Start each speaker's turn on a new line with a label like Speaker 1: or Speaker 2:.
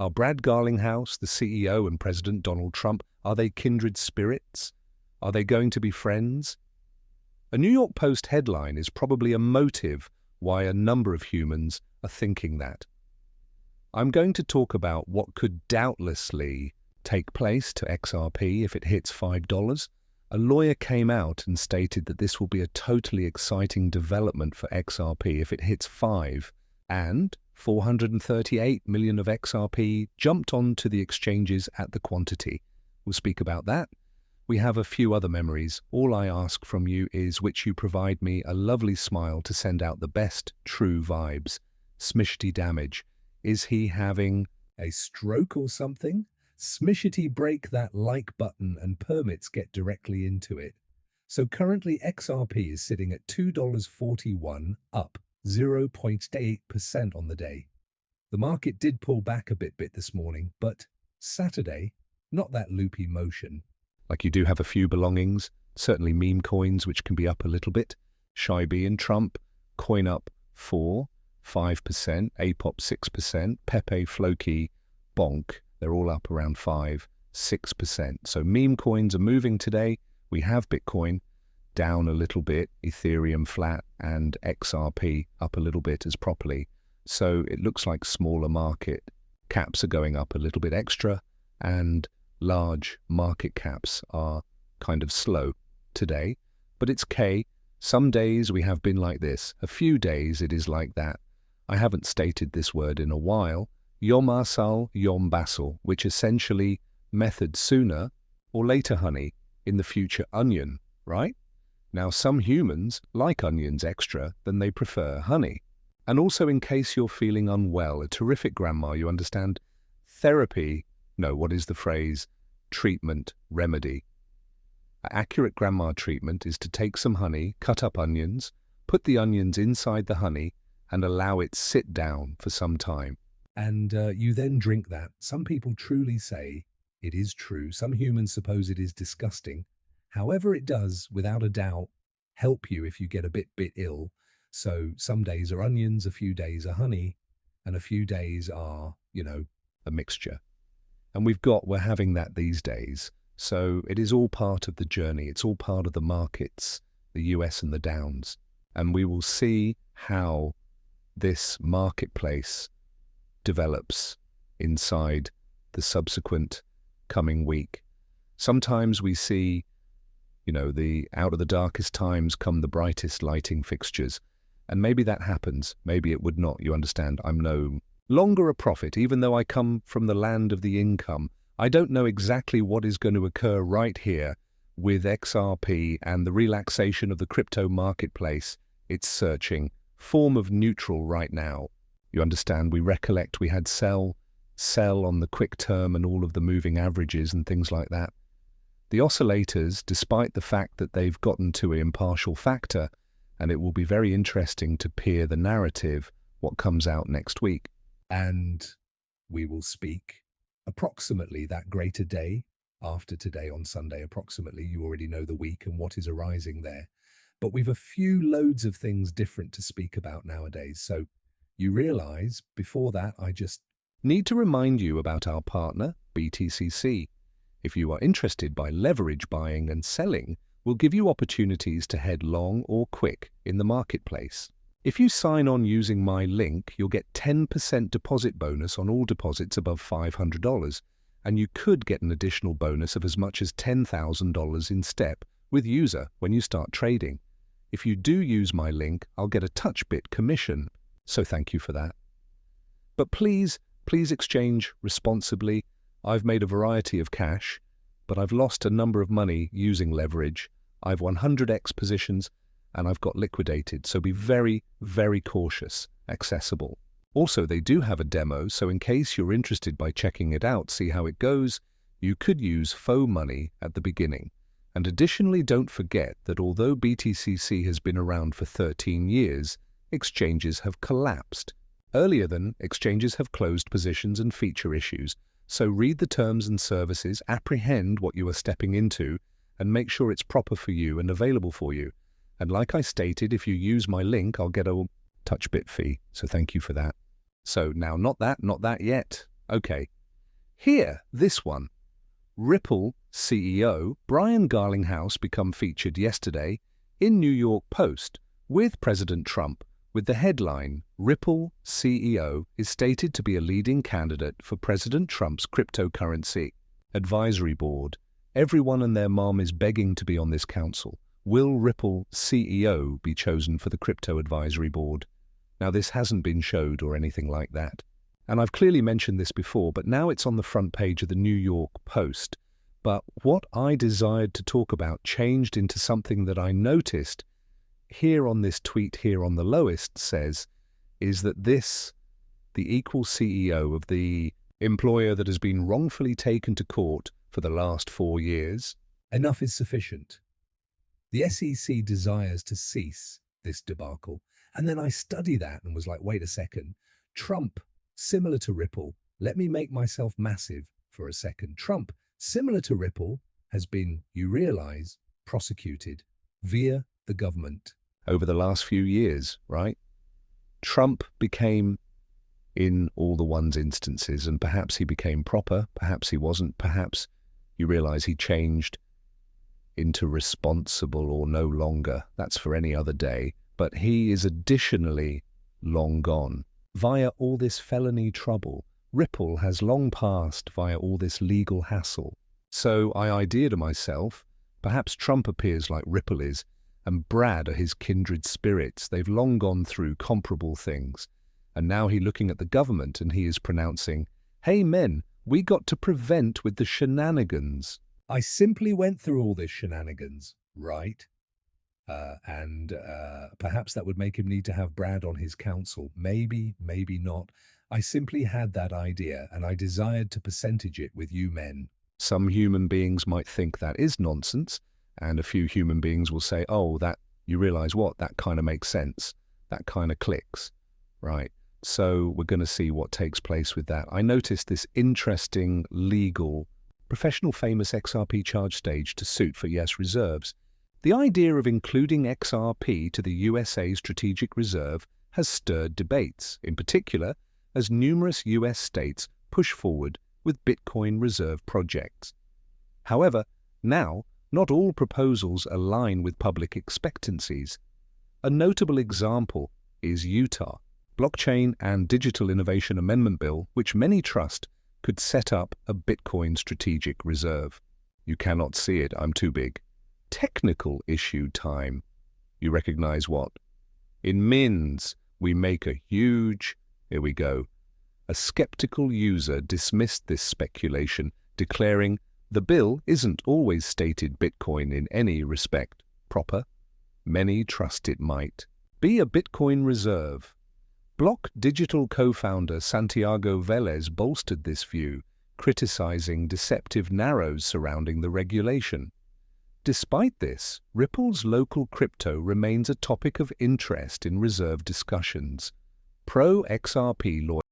Speaker 1: Are Brad Garlinghouse, the CEO, and President Donald Trump, are they kindred spirits? Are they going to be friends? A New York Post headline is probably a motive why a number of humans are thinking that. I'm going to talk about what could doubtlessly take place to XRP if it hits $5. A lawyer came out and stated that this will be a totally exciting development for XRP if it hits 5, and 438 million of XRP jumped onto the exchanges at the quantity. We'll speak about that. We have a few other memories. All I ask from you is which you provide me a lovely smile to send out the best true vibes. Smishity damage. Is he having a stroke or something? Smishity break that like button and permits get directly into it. So currently XRP is sitting at $2.41, up 0.8% on the day. The market did pull back a bit this morning, but Saturday, not that loopy motion. Like you do have a few belongings, certainly meme coins, which can be up a little bit. Shiby and Trump, coin up 4, 5%, APOP 6%, Pepe, Floki, Bonk, they're all up around 5, 6%. So meme coins are moving today. We have Bitcoin down a little bit, Ethereum flat, and XRP up a little bit as properly. So it looks like smaller market caps are going up a little bit extra, and large market caps are kind of slow today. But it's K. Some days we have been like this. A few days it is like that. I haven't stated this word in a while. Yom asal, yom basal, which essentially method sooner or later honey, in the future onion, right? Now, some humans like onions extra than they prefer honey. And also, in case you're feeling unwell, a terrific grandma, you understand, therapy, no, what is the phrase? Treatment, remedy. Accurate grandma treatment is to take some honey, cut up onions, put the onions inside the honey, and allow it sit down for some time. And you then drink that. Some people truly say it is true. Some humans suppose it is disgusting. However, it does, without a doubt, help you if you get a bit ill. So some days are onions, a few days are honey, and a few days are, a mixture. And we're having that these days. So it is all part of the journey. It's all part of the markets, the US and the downs. And we will see how this marketplace develops inside the subsequent coming week. Sometimes we see the out of the darkest times come the brightest lighting fixtures. And maybe that happens. Maybe it would not. You understand, I'm no longer a prophet, even though I come from the land of the income. I don't know exactly what is going to occur right here with XRP and the relaxation of the crypto marketplace. It's searching. Form of neutral right now. You understand, we recollect we had sell on the quick term and all of the moving averages and things like that. The oscillators, despite the fact that they've gotten to an impartial factor, and it will be very interesting to peer the narrative, what comes out next week. And we will speak approximately that greater day after today on Sunday, approximately. You already know the week and what is arising there. But we've a few loads of things different to speak about nowadays. So you realize before that, I just need to remind you about our partner, BTCC. If you are interested by leverage buying and selling, we'll give you opportunities to head long or quick in the marketplace. If you sign on using my link, you'll get 10% deposit bonus on all deposits above $500, and you could get an additional bonus of as much as $10,000 in step with user when you start trading. If you do use my link, I'll get a touch bit commission, so thank you for that. But please exchange responsibly. I've made a variety of cash, but I've lost a number of money using leverage. I've 100x positions, and I've got liquidated, so be very, very cautious, accessible. Also, they do have a demo, so in case you're interested by checking it out, see how it goes, you could use faux money at the beginning. And additionally, don't forget that although BTCC has been around for 13 years, exchanges have collapsed. Earlier than, exchanges have closed positions and feature issues. So read the terms and services, apprehend what you are stepping into, and make sure it's proper for you and available for you. And like I stated, if you use my link, I'll get a touch bit fee. So thank you for that. So now not that yet. Okay. Here, this one. Ripple CEO Brian Garlinghouse become featured yesterday in New York Post with President Trump with the headline, Ripple CEO is stated to be a leading candidate for President Trump's cryptocurrency advisory board. Everyone and their mom is begging to be on this council. Will Ripple CEO be chosen for the crypto advisory board? Now, this hasn't been showed or anything like that. And I've clearly mentioned this before, but now it's on the front page of the New York Post. But what I desired to talk about changed into something that I noticed here on this tweet here on the lowest says, is that this, the equal CEO of the employer that has been wrongfully taken to court for the last 4 years, enough is sufficient. The SEC desires to cease this debacle. And then I studied that and was like, wait a second, Trump, similar to Ripple, let me make myself massive for a second. Trump, similar to Ripple, has been, you realize, prosecuted via the government over the last few years, right? Trump became in all the one's instances, and perhaps he became proper, perhaps he wasn't, perhaps you realize he changed into responsible or no longer. That's for any other day. But he is additionally long gone. Via all this felony trouble, Ripple has long passed via all this legal hassle. So I idea to myself, perhaps Trump appears like Ripple is, and Brad are his kindred spirits. They've long gone through comparable things. And now he's looking at the government and he is pronouncing, hey men, we got to prevent with the shenanigans. I simply went through all this shenanigans, right? And perhaps that would make him need to have Brad on his council. Maybe, maybe not. I simply had that idea and I desired to percentage it with you men. Some human beings might think that is nonsense, and a few human beings will say, oh, that, you realize what, that kind of makes sense. That kind of clicks, right? So we're going to see what takes place with that. I noticed this interesting legal, professional famous XRP charge stage to suit for US reserves. The idea of including XRP to the USA Strategic Reserve has stirred debates, in particular as numerous US states push forward with Bitcoin reserve projects. However, now, not all proposals align with public expectancies. A notable example is Utah Blockchain and Digital Innovation Amendment Bill, which many trust could set up a Bitcoin strategic reserve. You cannot see it, I'm too big. Technical issue time. You recognize what? In mins, we make a huge, here we go. A skeptical user dismissed this speculation, declaring the bill isn't always stated Bitcoin in any respect proper. Many trust it might be a Bitcoin reserve. Block Digital co-founder Santiago Velez bolstered this view, criticizing deceptive narrows surrounding the regulation. Despite this, Ripple's local crypto remains a topic of interest in reserve discussions. Pro-XRP lawyers